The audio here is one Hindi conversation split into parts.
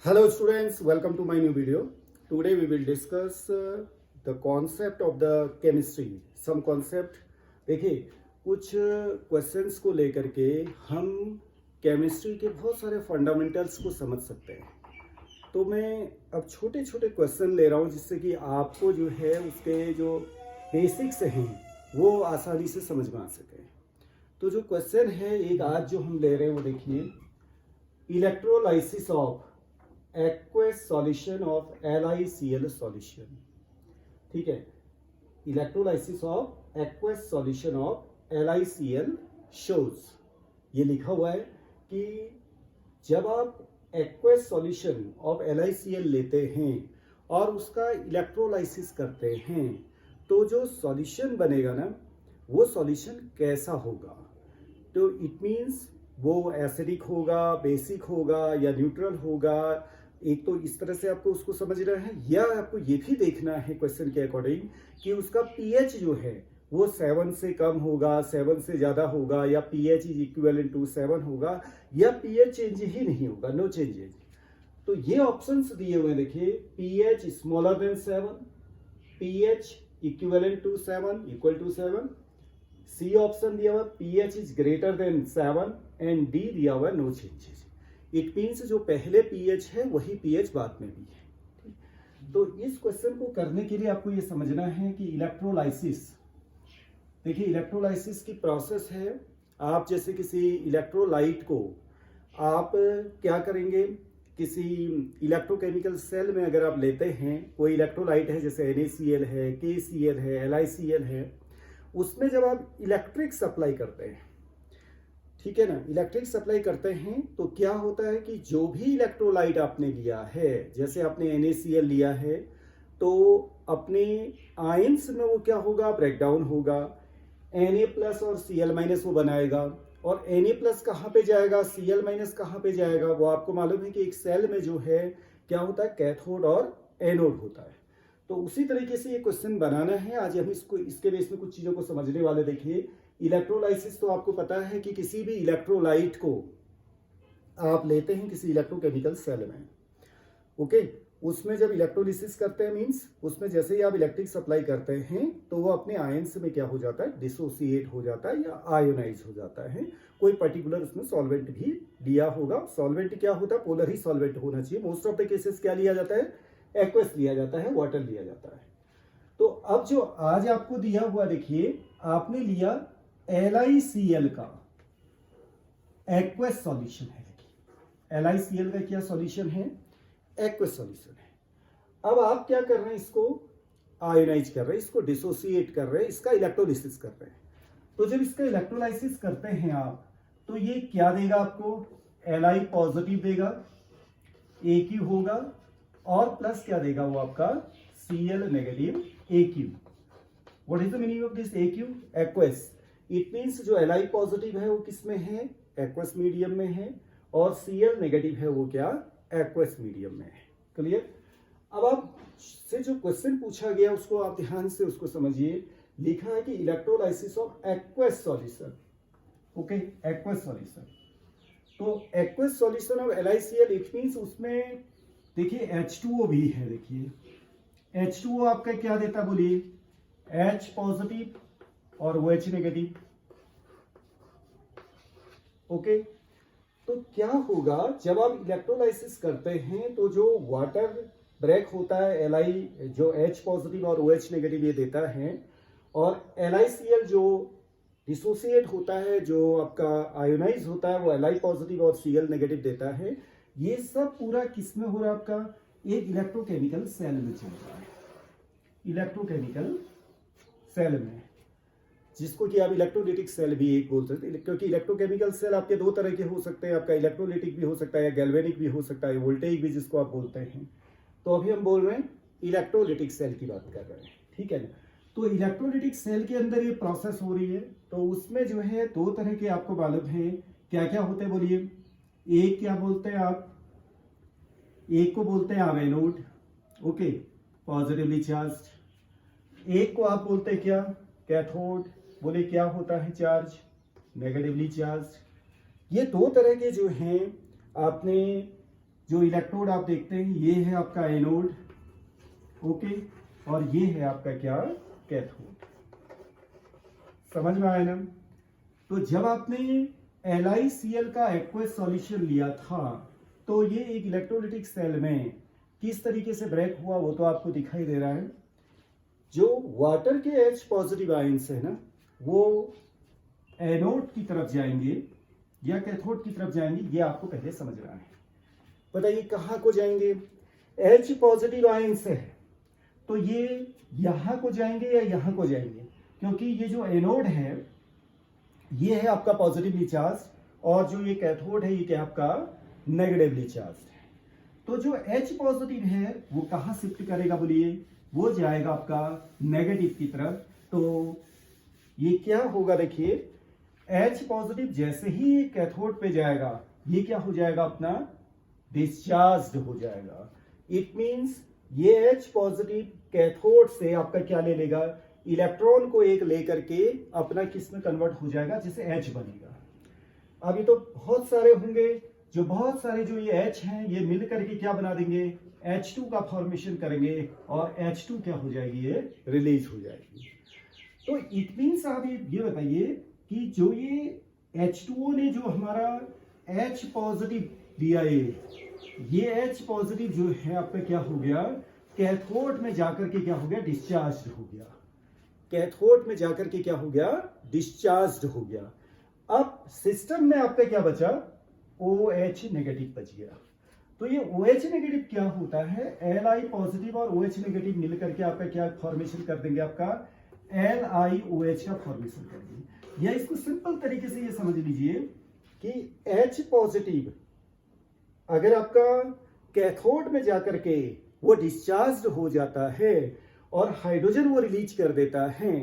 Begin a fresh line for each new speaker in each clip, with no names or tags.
Hello students, welcome to my new video. Today we will discuss the concept of the chemistry. Some concept देखिए कुछ क्वेश्चंस को लेकर के हम केमिस्ट्री के बहुत सारे फंडामेंटल्स को समझ सकते हैं। तो मैं अब छोटे छोटे क्वेश्चन ले रहा हूँ जिससे कि आपको जो है उसके जो बेसिक्स हैं वो आसानी से समझ में आ सके। तो जो क्वेश्चन है एक आज जो हम ले रहे हैं वो देखिए, electrolysis of aqueous solution of LiCl solution। ठीक है, electrolysis of aqueous solution of LiCl shows, ये लिखा हुआ है कि जब आप aqueous solution of LiCl लेते हैं और उसका इलेक्ट्रोलाइसिस करते हैं तो जो सॉल्यूशन बनेगा ना वो सॉल्यूशन कैसा होगा। तो इट मीन्स वो एसिडिक होगा, बेसिक होगा या न्यूट्रल होगा। एक तो इस तरह से आपको उसको समझना है, या आपको ये भी देखना है क्वेश्चन के अकॉर्डिंग कि उसका पीएच जो है वो 7 से कम होगा, 7 से ज़्यादा होगा, या पीएच इज इक्विवेलेंट टू 7 होगा, या पीएच चेंज ही नहीं होगा, नो चेंजेज। तो ये ऑप्शंस दिए हुए देखिए, pH smaller than 7, pH equivalent to 7 equal to 7, C option दिया हुआ pH is greater than 7 and D दिया हुआ नो चेंजेस। इट मीन्स जो पहले पीएच है वही पीएच बाद में भी है। तो इस क्वेश्चन को करने के लिए आपको ये समझना है कि इलेक्ट्रोलाइसिस, देखिए इलेक्ट्रोलाइसिस की प्रोसेस है। आप जैसे किसी इलेक्ट्रोलाइट को आप क्या करेंगे, किसी इलेक्ट्रोकेमिकल सेल में अगर आप लेते हैं, कोई इलेक्ट्रोलाइट है जैसे NaCl है, KCl है, LiCl है, उसमें जब आप इलेक्ट्रिक सप्लाई करते हैं, ठीक है ना, इलेक्ट्रिक सप्लाई करते हैं तो क्या होता है कि जो भी इलेक्ट्रोलाइट आपने लिया है, जैसे आपने NaCl लिया है तो अपने आयंस में वो क्या होगा, ब्रेकडाउन होगा, Na+ और Cl- वो बनाएगा, और Na+ कहाँ पे जाएगा, Cl- कहाँ पे जाएगा। वो आपको मालूम है कि एक सेल में जो है क्या होता है, कैथोड और एनोड होता है। तो उसी तरीके से ये क्वेश्चन बनाना है। आज हम इसको इसके बेस में कुछ चीज़ों को समझने वाले। देखिए इलेक्ट्रोलाइसिस तो आपको पता है कि किसी भी इलेक्ट्रोलाइट को आप लेते हैं किसी इलेक्ट्रोकेमिकल सेल में, ओके, उसमें जब इलेक्ट्रोलिसिस करते हैं मींस उसमें जैसे ही आप इलेक्ट्रिक सप्लाई करते हैं तो वो अपने आयंस में क्या हो जाता है, डिसोसिएट हो जाता है या आयोनाइज हो जाता है। कोई पर्टिकुलर उसमें सॉल्वेंट भी दिया होगा। सॉल्वेंट क्या होता है, पोलर ही सॉल्वेंट होना चाहिए। मोस्ट ऑफ द केसेस क्या लिया जाता है, एक्वस लिया जाता है, वाटर लिया जाता है। तो अब जो आज आपको दिया हुआ देखिए, आपने लिया LiCl का एक्वस सॉल्यूशन है। LiCl का क्या सॉल्यूशन है, एक्वस सॉल्यूशन है। अब आप क्या कर रहे हैं, इसको आयोनाइज कर रहे हैं, इसको डिसोसिएट कर रहे हैं, इसका इलेक्ट्रोलिसिस कर रहे हैं। तो जब इसका इलेक्ट्रोलाइसिस करते हैं आप तो ये क्या देगा आपको, Li पॉजिटिव देगा, AQ होगा, और प्लस क्या देगा वो आपका Cl negative AQ। What is the meaning of this AQ, aqueous. It means जो Li पॉजिटिव है वो किस में है, एक्वस मीडियम में है, और Cl नेगेटिव है वो क्या, एक्वस मीडियम में है। क्लियर। अब आप से जो क्वेश्चन पूछा गया उसको आप ध्यान से उसको समझिए। लिखा है कि electrolysis of aqueous solution, okay, aqueous solution. तो aqueous solution of LiCl, it means उसमें देखिए H2O भी है। देखिए H2O आपका क्या देता बोलिए, H पॉजिटिव और OH नेगेटिव, ओके। तो क्या होगा जब आप इलेक्ट्रोलाइसिस करते हैं तो जो वाटर ब्रेक होता है, Li जो H पॉजिटिव और OH नेगेटिव ये देता है, और LiCl जो डिसोसिएट होता है, जो आपका आयोनाइज होता है, वो Li पॉजिटिव और Cl नेगेटिव देता है। ये सब पूरा किस में हो रहा है, आपका एक इलेक्ट्रोकेमिकल सेल में चल रहा है, इलेक्ट्रोकेमिकल सेल में, जिसको कि आप इलेक्ट्रोलिटिक सेल भी एक बोल सकते हैं। क्योंकि इलेक्ट्रोकेमिकल सेल आपके दो तरह के हो सकते हैं, आपका इलेक्ट्रोलिटिक भी हो सकता है या गैल्वेनिक भी हो सकता है, वोल्टेइक भी जिसको आप बोलते हैं। तो अभी हम बोल रहे हैं इलेक्ट्रोलिटिक सेल की बात कर रहे हैं, ठीक है ना। तो इलेक्ट्रोलिटिक सेल के अंदर ये प्रोसेस हो रही है, तो उसमें जो है दो तरह के आपको मालूम है क्या क्या होते हैं बोलिए। एक क्या बोलते हैं आप, एक को बोलते हैं आप एनोड, ओके, पॉजिटिवली चार्ज। एक को आप बोलते हैं क्या, कैथोड, बोले क्या होता है चार्ज, नेगेटिवली चार्ज। ये दो तरह के जो हैं आपने जो इलेक्ट्रोड आप देखते हैं ये है आपका एनोड, ओके, और ये है आपका क्या, कैथोड। समझ में आया ना? तो जब आपने LiCl का एक्वस सॉल्यूशन लिया था तो ये एक इलेक्ट्रोलिटिक सेल में किस तरीके से ब्रेक हुआ वो तो आपको दिखाई दे रहा है। जो वाटर के H पॉजिटिव आयंस है ना वो एनोड की तरफ जाएंगे या कैथोड की तरफ जाएंगे, ये आपको पहले समझना है। बताइए कहाँ को जाएंगे? H पॉजिटिव आयंस है तो ये यहां को जाएंगे या यहां को जाएंगे, क्योंकि ये जो एनोड है ये है आपका पॉजिटिवली चार्ज और जो ये कैथोड है ये क्या आपका नेगेटिवली चार्ज है। तो जो H पॉजिटिव है वो कहां शिफ्ट करेगा बोलिए? वो जाएगा आपका नेगेटिव की तरफ। तो ये क्या होगा देखिए, H पॉजिटिव जैसे ही कैथोड पे जाएगा ये क्या हो जाएगा अपना डिस्चार्ज हो जाएगा। इट मींस ये H पॉजिटिव कैथोड से आपका क्या ले लेगा, इलेक्ट्रॉन को एक लेकर के अपना किस में कन्वर्ट हो जाएगा, जिसे H बनेगा। अभी तो बहुत सारे होंगे जो बहुत सारे जो ये H हैं ये मिल करके क्या बना देंगे, H2 का फॉर्मेशन करेंगे और H2 क्या हो जाएगी, ये रिलीज हो जाएगी। तो इट मींस आप ये बताइए कि जो ये H2O ने जो हमारा H पॉजिटिव दिया ये H पॉजिटिव जो है आपका क्या हो गया, कैथोड में जाकर के क्या हो गया, डिस्चार्ज हो गया। कैथोड में जाकर के क्या हो गया, डिस्चार्ज हो गया। अब सिस्टम में आपका क्या बचा, OH नेगेटिव बच गया। तो ये OH नेगेटिव क्या होता है, Li पॉजिटिव और OH नेगेटिव मिलकर के आपका क्या फॉर्मेशन कर देंगे, आपका LiOH का फॉर्मेशन कर देंगे। या इसको सिंपल तरीके से ये समझ लीजिए कि H पॉजिटिव अगर आपका कैथोड में जाकर के वो डिस्चार्ज हो जाता है और हाइड्रोजन वो रिलीज कर देता है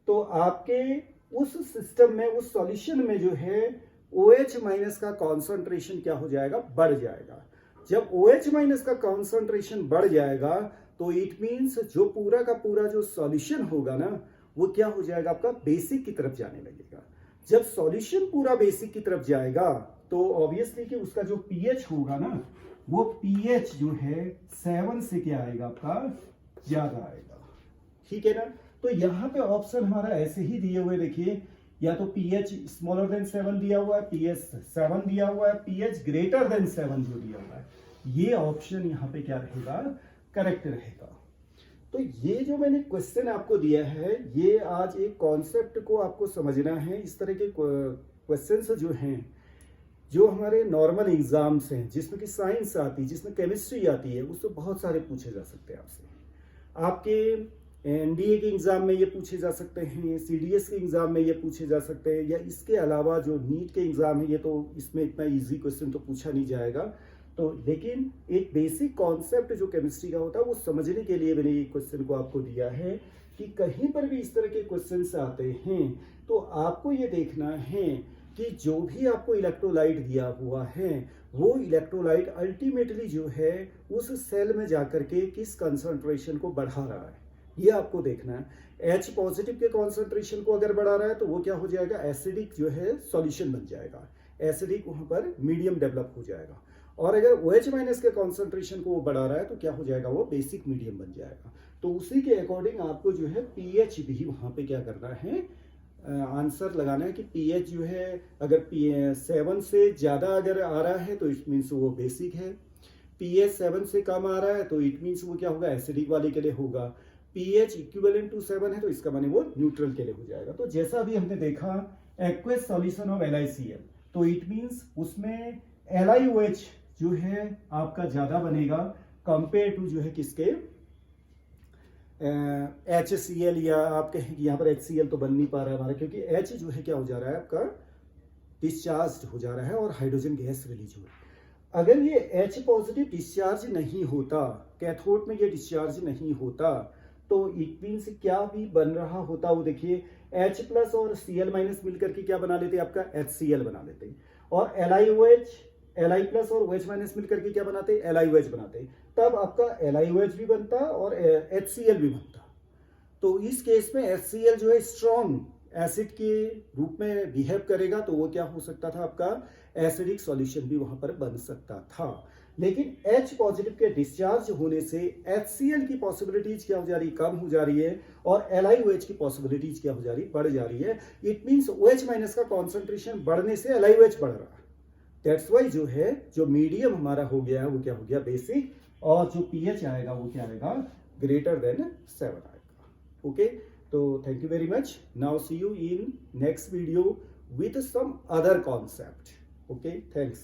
तो आपके उस सिस्टम में, उस सॉल्यूशन में जो है OH माइनस का कॉन्सेंट्रेशन क्या हो जाएगा, बढ़ जाएगा। जब OH माइनस का कॉन्सेंट्रेशन बढ़ जाएगा तो इट मींस जो पूरा का पूरा जो सॉल्यूशन होगा ना वो क्या हो जाएगा, आपका बेसिक की तरफ जाने लगेगा। जब सॉल्यूशन पूरा बेसिक की तरफ जाएगा तो ऑब्वियसली कि उसका जो pH होगा ना वो pH जो है 7 से क्या आएगा, आपका ज्यादा आएगा। ठीक है ना? तो यहाँ पे ऑप्शन हमारा ऐसे ही दिए हुए देखिए, या तो pH स्मॉलर देन 7 दिया हुआ है, pH 7 दिया हुआ है, pH ग्रेटर देन 7 जो दिया हुआ है, ये ऑप्शन यहाँ पे क्या रहेगा, करेक्ट रहेगा। तो ये जो मैंने क्वेश्चन आपको दिया है ये आज एक कॉन्सेप्ट को आपको समझना है। इस तरह के क्वेश्चंस जो हैं जो हमारे नॉर्मल एग्जाम्स हैं जिसमें कि साइंस आती है, जिसमें केमिस्ट्री आती है, उससे बहुत सारे पूछे जा सकते हैं आपसे। आपके NDA के एग्जाम में ये पूछे जा सकते हैं, CDS के एग्जाम में ये पूछे जा सकते हैं, या इसके अलावा जो नीट के एग्जाम है ये तो इसमें इतना इजी क्वेश्चन तो पूछा नहीं जाएगा। तो लेकिन एक बेसिक कॉन्सेप्ट जो केमिस्ट्री का होता है वो समझने के लिए मैंने ये क्वेश्चन को आपको दिया है कि कहीं पर भी इस तरह के क्वेश्चन आते हैं तो आपको ये देखना है कि जो भी आपको इलेक्ट्रोलाइट दिया हुआ है वो इलेक्ट्रोलाइट अल्टीमेटली जो है उस सेल में जाकर के किस कंसंट्रेशन को बढ़ा रहा है, ये आपको देखना है। H पॉजिटिव के कंसंट्रेशन को अगर बढ़ा रहा है तो वो क्या हो जाएगा, एसिडिक जो है सॉल्यूशन बन जाएगा, एसिडिक वहां पर मीडियम डेवलप हो जाएगा। और अगर OH माइनस के कॉन्सेंट्रेशन को वो बढ़ा रहा है तो क्या हो जाएगा, वो बेसिक मीडियम बन जाएगा। तो उसी के अकॉर्डिंग आपको जो है pH भी वहां पे क्या करना है, आंसर लगाना है कि pH जो है अगर 7 से ज़्यादा अगर आ रहा है तो इट मीन्स वो बेसिक है, pH 7 से कम आ रहा है तो इट मीन्स वो क्या होगा, एसिडिक वाले के लिए होगा, pH इक्विवेलेंट टू 7 है तो इसका माने वो न्यूट्रल के लिए हो जाएगा। तो जैसा अभी हमने देखा एक्वस सॉल्यूशन ऑफ LiCl तो इट मीन्स उसमें LiOH जो है आपका ज्यादा बनेगा कंपेयर टू जो है किसके, HCl, या आप कहें कि यहाँ पर HCl तो बन नहीं पा रहा है हमारा क्योंकि H जो है क्या हो जा रहा है, आपका डिस्चार्ज हो जा रहा है और हाइड्रोजन गैस रिलीज हो रही है। अगर ये H पॉजिटिव डिस्चार्ज नहीं होता, कैथोड में ये डिस्चार्ज नहीं होता तो इट मीन्स क्या भी बन रहा होता, वो देखिए H प्लस और Cl माइनस मिलकर के क्या बना लेते, आपका HCl बना लेते, और LiOH Li प्लस और OH माइनस मिलकर के क्या बनाते, LiOH बनाते, तब आपका LiOH भी बनता और HCl भी बनता। तो इस केस में HCl जो है स्ट्रॉन्ग एसिड के रूप में बिहेव करेगा तो वो क्या हो सकता था, आपका एसिडिक सॉल्यूशन भी वहां पर बन सकता था। लेकिन H पॉजिटिव के डिस्चार्ज होने से HCl की पॉसिबिलिटीज क्या हो जा रही है, कम हो जा रही है, और LiOH की पॉसिबिलिटीज क्या हो जा रही है, बढ़ जा रही है। इट मींस OH माइनस का कॉन्सेंट्रेशन बढ़ने से LiOH बढ़ रहा है। दैट्स वाई जो है, जो मीडियम हमारा हो गया है वो क्या हो गया, बेसिक, और जो pH आएगा वो क्या आएगा, ग्रेटर देन 7 आएगा। ओके, तो thank you very much. Now see you in next video with some other concept. Okay, thanks.